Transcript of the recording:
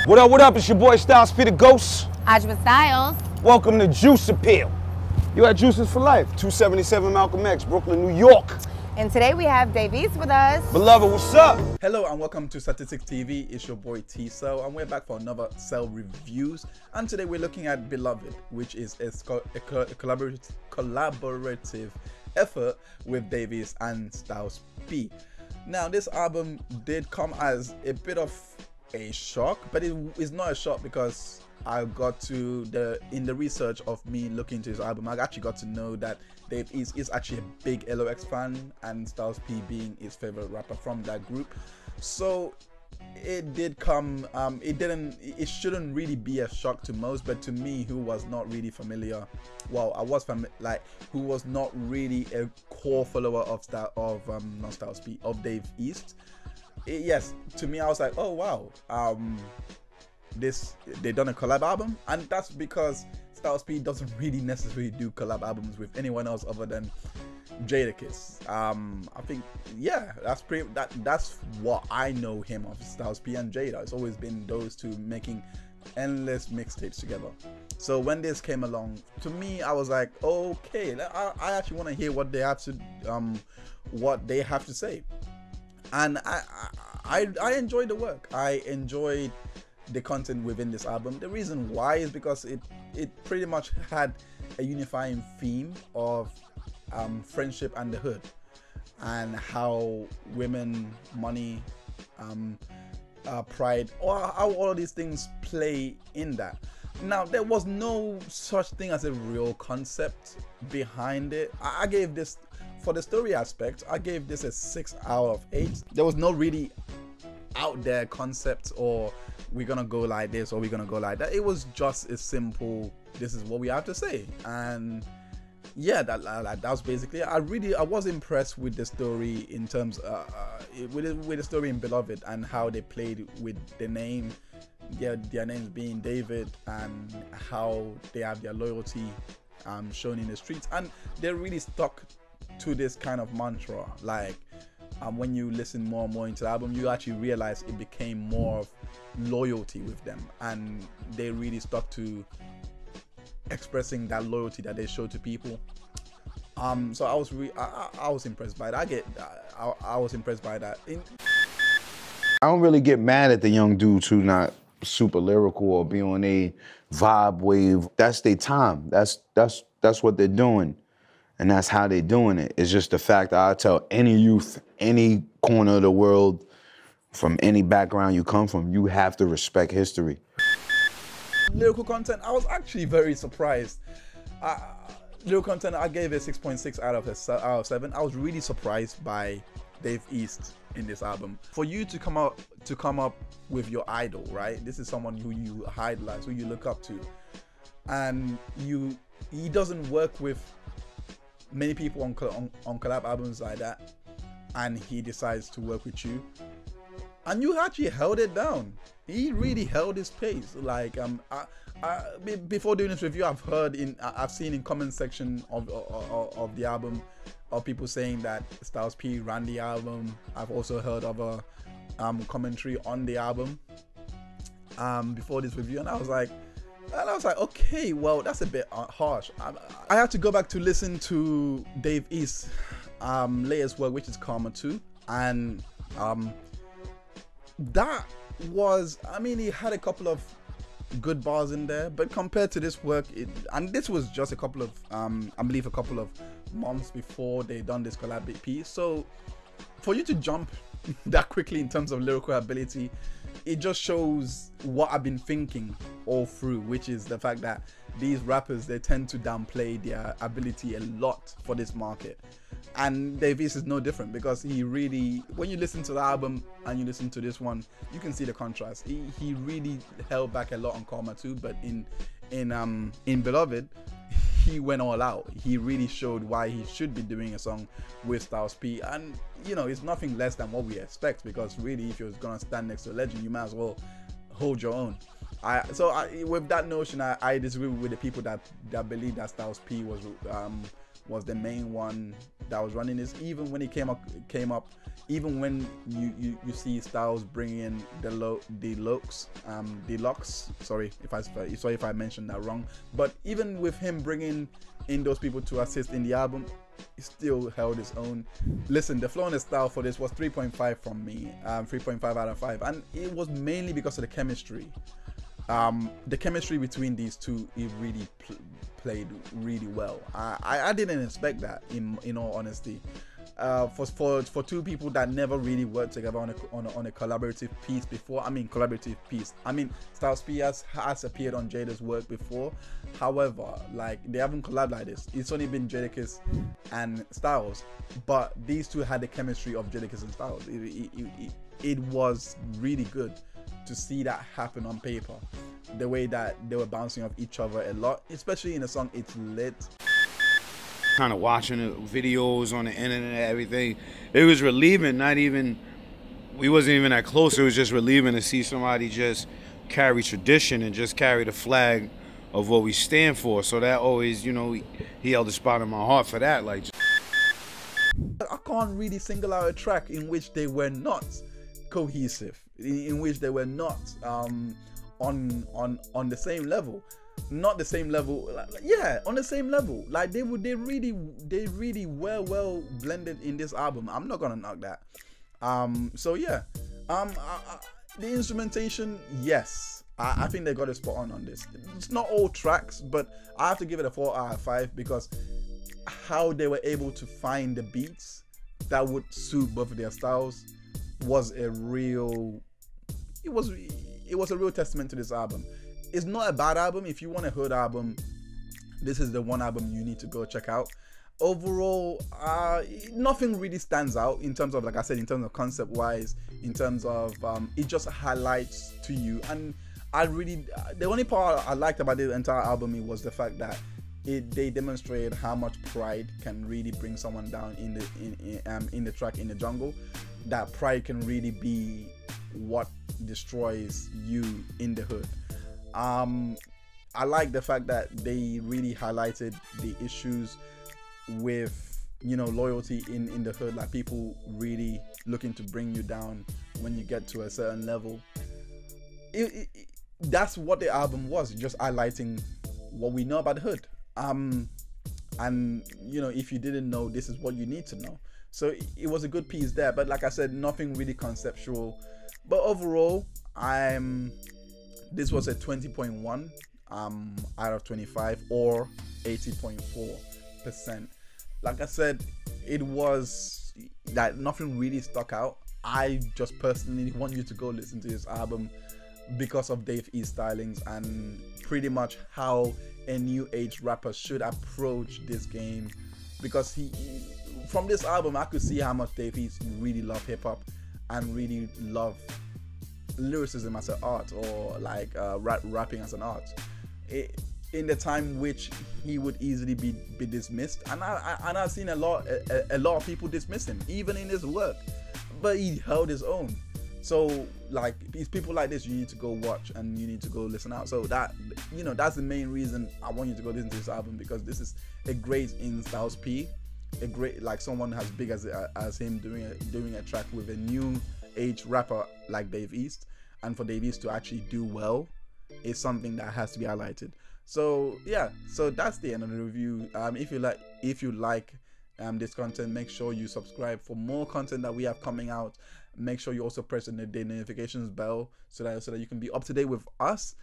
What up, what up? It's your boy Styles P the Ghost. Ajma Styles. Welcome to Juice Appeal. You at Juices for Life, 277 Malcolm X, Brooklyn, New York. And today we have Davies with us. Beloved, what's up? Hello and welcome to Statistics TV. It's your boy T Cell and we're back for another Cell Reviews. And today we're looking at Beloved, which is a collaborative effort with Davies and Styles P. Now this album did come as a bit of a shock, but it is not a shock because I got to in the research of me looking into his album, I actually got to know that Dave is actually a big LOX fan, and Styles P being his favorite rapper from that group. So it did come. It shouldn't really be a shock to most, but to me, who was not really familiar, well, I was who was not really a core follower of not Styles P, of Dave East. Yes, to me, I was like, oh wow, they done a collab album, and that's because Styles P doesn't really necessarily do collab albums with anyone else other than Jadakiss. I think, yeah, that's what I know him of, Styles P and Jada. It's always been those two making endless mixtapes together. So when this came along, to me, I was like, okay, I actually want to hear what they have to say. And I enjoyed the work. I enjoyed the content within this album. The reason why is because it pretty much had a unifying theme of friendship and the hood, and how women, money, pride, or how all of these things play in that. Now, there was no such thing as a real concept behind it. I gave this, for the story aspect, I gave this a 6 out of 8. There was no really out there concept, or we're gonna go like this or we're gonna go like that. It was just a simple, this is what we have to say. And yeah, that was basically it. I was impressed with the story in terms with the story in Beloved, and how they played with the name, their names being David, and how they have their loyalty shown in the streets, and they really stuck to this kind of mantra. Like when you listen more and more into the album, you actually realize it became more of loyalty with them, and they really stuck to expressing that loyalty that they show to people. So I was impressed by that. I was impressed by that. I don't really get mad at the young dudes who not super lyrical or be on a vibe wave. That's their time. That's what they're doing. And that's how they're doing it. It's just the fact that I tell any youth, any corner of the world, from any background you come from, you have to respect history. Lyrical content, I was actually very surprised. Lyrical content, I gave it 6.6 out of 7. I was really surprised by Dave East in this album. For you to come up with your idol, right? This is someone who you idolize, who you look up to, and he doesn't work with many people on collab albums like that, and he decides to work with you, and you actually held it down. He really held his pace. Like before doing this review, I've seen in comment section of the album of people saying that Styles P ran the album. I've also heard of a commentary on the album before this review, and I was like, okay, well, that's a bit harsh. I had to go back to listen to Dave East's latest work, which is Karma 2, and that was, I mean, he had a couple of good bars in there, but compared to this work, and this was just a couple of, I believe a couple of months before they done this collab piece. So for you to jump that quickly in terms of lyrical ability, it just shows what I've been thinking all through, which is the fact that these rappers, they tend to downplay their ability a lot for this market. And Davies is no different, because he really, when you listen to the album and you listen to this one, you can see the contrast. He really held back a lot on Karma 2, but in Beloved, he went all out. He really showed why he should be doing a song with Styles P, and you know, it's nothing less than what we expect, because really, if you're gonna stand next to a legend, you might as well hold your own. With that notion, I disagree with the people that believe that Styles P was the main one that was running this. Even when he came up, even when you see Styles bringing in deluxe. Sorry if I mentioned that wrong. But even with him bringing in those people to assist in the album, he still held his own. Listen, the flow and the style for this was 3.5 from me, 3.5 out of 5, and it was mainly because of the chemistry. The chemistry between these two, it really played really well. I didn't expect that, in all honesty. For two people that never really worked together on a collaborative piece before. Styles P has appeared on Jada's work before. However, like, they haven't collabed like this. It's only been Jadakiss and Styles, but these two had the chemistry of Jadakiss and Styles. It was really good to see that happen on paper. The way that they were bouncing off each other a lot, especially in the song It's Lit. Kind of watching the videos on the internet and everything, it was relieving. We wasn't even that close. It was just relieving to see somebody just carry tradition and just carry the flag of what we stand for. So that always, you know, he held a spot in my heart for that. Like, I can't really single out a track in which they were not cohesive, in which they were not on the same level. Not the same level, yeah, on the same level. Like, they really were well blended in this album. I'm not gonna knock that. So yeah, the instrumentation, yes, I think they got a spot on this. It's not all tracks, but I have to give it a 4 out of 5 because how they were able to find the beats that would suit both of their styles was a real testament to this album. It's not a bad album. If you want a hood album, this is the one album you need to go check out. Overall, nothing really stands out in terms of, like I said, in terms of concept wise, in terms of it just highlights to you. And the only part I liked about the entire album was the fact that they demonstrated how much pride can really bring someone down in the track In the Jungle. That pride can really be what destroys you in the hood. I like the fact that they really highlighted the issues with, you know, loyalty in the hood, like people really looking to bring you down when you get to a certain level. That's what the album was, just highlighting what we know about the hood. And you know, if you didn't know, this is what you need to know. So it was a good piece there, but like I said, nothing really conceptual. But overall, this was a 20.1 out of 25, or 80.4%. Like I said, it was that nothing really stuck out. I just personally want you to go listen to this album because of Dave East stylings and pretty much how a new age rapper should approach this game. Because from this album, I could see how much Dave East really loved hip hop and really loved lyricism as an art, or like rapping as an art, in the time which he would easily be dismissed. And I've seen a lot of people dismiss him even in his work, but he held his own. So like, these people like this, you need to go watch and you need to go listen out. So that, you know, that's the main reason I want you to go listen to this album, because this is a great in Styles P, a great, like, someone as big as him doing a track with a new age rapper like Dave East. And for Dave East to actually do well is something that has to be highlighted. So yeah, so that's the end of the review. If you like this content, make sure you subscribe for more content that we have coming out. Make sure you also press the notifications bell so that you can be up to date with us.